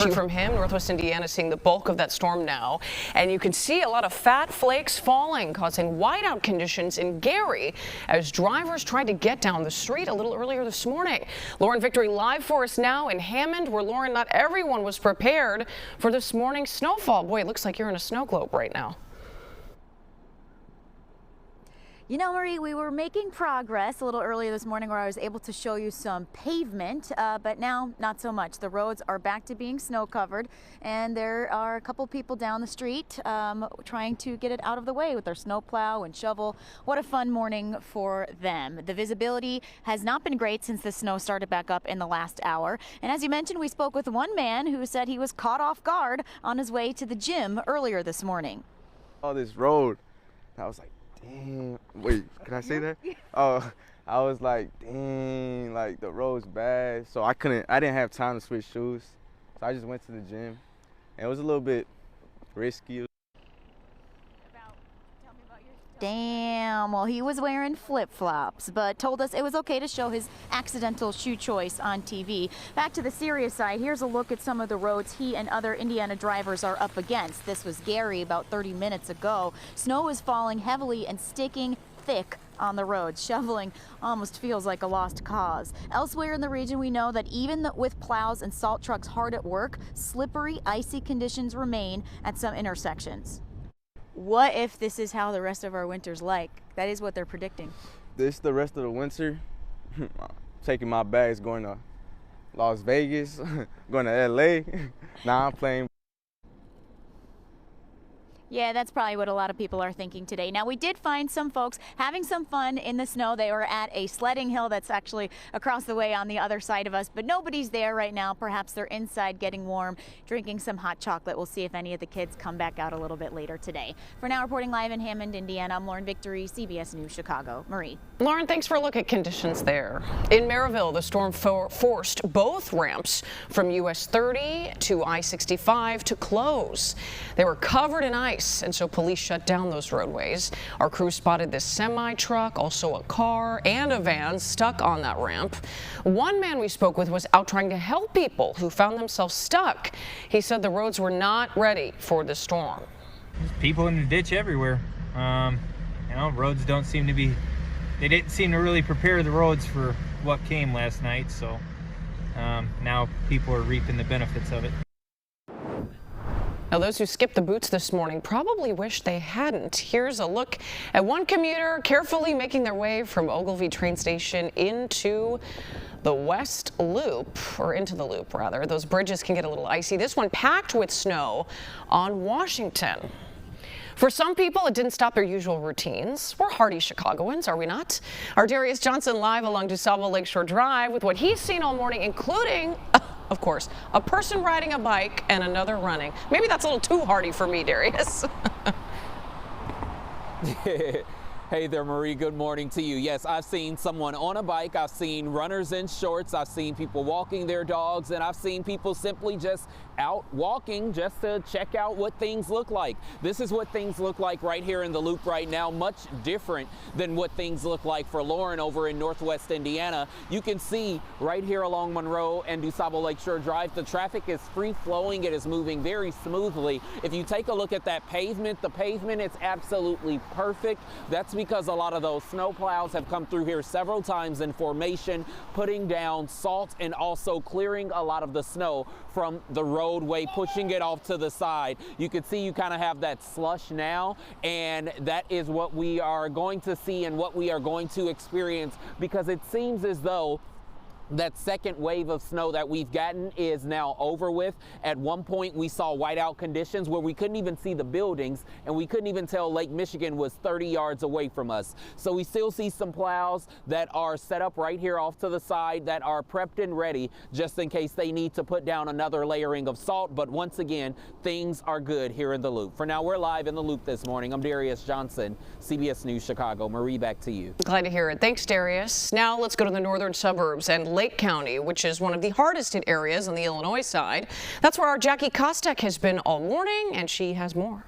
From him, Northwest Indiana seeing the bulk of that storm now, and you can see a lot of fat flakes falling, causing whiteout conditions in Gary as drivers tried to get down the street a little earlier this morning. Lauren Victory live for us now in Hammond, where Lauren, not everyone was prepared for this morning's snowfall. Boy, it looks like you're in a snow globe right now. You know, Marie, we were making progress a little earlier this morning where I was able to show you some pavement, but now not so much. The roads are back to being snow covered, and there are a couple people down the street trying to get it out of the way with their snow plow and shovel. What a fun morning for them. The visibility has not been great since the snow started back up in the last hour. And as you mentioned, we spoke with one man who said he was caught off guard on his way to the gym earlier this morning. Oh, this road, I was like, dang, wait, can I say that? Oh, I was like, dang, like the road's bad. So I didn't have time to switch shoes. So I just went to the gym, and it was a little bit risky. Damn, well, he was wearing flip-flops, but told us it was okay to show his accidental shoe choice on TV. Back to the serious side, here's a look at some of the roads he and other Indiana drivers are up against. This was Gary about 30 minutes ago. Snow is falling heavily and sticking thick on the roads. Shoveling almost feels like a lost cause. Elsewhere in the region, we know that even with plows and salt trucks hard at work, slippery, icy conditions remain at some intersections. What if this is how the rest of our winter's like? That is what they're predicting. This the rest of the winter. Taking my bags, going to Las Vegas, going to LA. Now I'm playing. Yeah, that's probably what a lot of people are thinking today. Now, we did find some folks having some fun in the snow. They were at a sledding hill that's actually across the way on the other side of us, but nobody's there right now. Perhaps they're inside getting warm, drinking some hot chocolate. We'll see if any of the kids come back out a little bit later today. For now, reporting live in Hammond, Indiana, I'm Lauren Victory, CBS News, Chicago. Marie. Lauren, thanks for a look at conditions there. In Maryville, the storm forced both ramps from US 30 to I-65 to close. They were covered in ice, and so police shut down those roadways. Our crew spotted this semi-truck, also a car and a van stuck on that ramp. One man we spoke with was out trying to help people who found themselves stuck. He said the roads were not ready for the storm. There's people in the ditch everywhere. You know, roads don't seem to be, they didn't seem to really prepare the roads for what came last night, so now people are reaping the benefits of it. Now, those who skipped the boots this morning probably wish they hadn't. Here's a look at one commuter carefully making their way from Ogilvie train station into the West Loop, or into the Loop rather. Those bridges can get a little icy. This one packed with snow on Washington. For some people, it didn't stop their usual routines. We're hardy Chicagoans, are we not? Our Darius Johnson live along DuSable Lakeshore Drive with what he's seen all morning, including, of course, a person riding a bike and another running. Maybe that's a little too hardy for me, Darius. Hey there, Marie. Good morning to you. Yes, I've seen someone on a bike. I've seen runners in shorts. I've seen people walking their dogs, and I've seen people simply just out walking just to check out what things look like. This is what things look like right here in the Loop right now. Much different than what things look like for Lauren over in Northwest Indiana. You can see right here along Monroe and DuSable Lakeshore Drive, the traffic is free flowing. It is moving very smoothly. If you take a look at that pavement, the pavement is absolutely perfect. That's because a lot of those snow plows have come through here several times in formation, putting down salt and also clearing a lot of the snow from the roadway, pushing it off to the side. You can see you kind of have that slush now, and that is what we are going to see and what we are going to experience, because it seems as though that second wave of snow that we've gotten is now over with. At one point we saw whiteout conditions where we couldn't even see the buildings, and we couldn't even tell Lake Michigan was 30 yards away from us. So we still see some plows that are set up right here off to the side that are prepped and ready just in case they need to put down another layering of salt. But once again, things are good here in the Loop. For now, we're live in the Loop this morning. I'm Darius Johnson, CBS News Chicago. Marie, back to you. Glad to hear it. Thanks, Darius. Now let's go to the northern suburbs and Lake County, which is one of the hardest hit areas on the Illinois side. That's where our Jackie Kostek has been all morning, and she has more.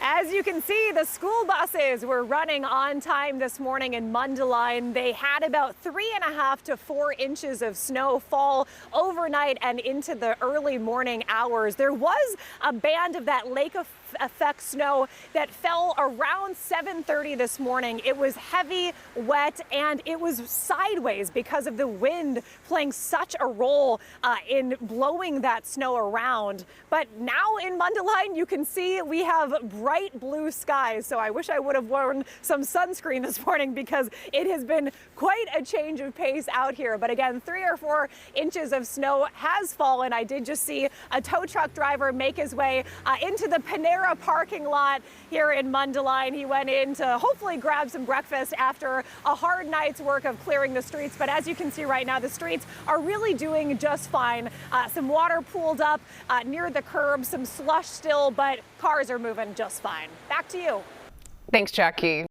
As you can see, the school buses were running on time this morning in Mundelein. They had about 3.5 to 4 inches of snow fall overnight and into the early morning hours. There was a band of that lake effect snow that fell around 7:30 this morning. It was heavy, wet, and it was sideways because of the wind playing such a role in blowing that snow around. But now in Mundelein, you can see we have bright blue skies. So I wish I would have worn some sunscreen this morning because it has been quite a change of pace out here. But again, 3 or 4 inches of snow has fallen. I did just see a tow truck driver make his way into the Panera parking lot here in Mundelein. He went in to hopefully grab some breakfast after a hard night's work of clearing the streets. But as you can see right now, the streets are really doing just fine. Some water pooled up near the curb, some slush still, but cars are moving just fine. Back to you. Thanks, Jackie.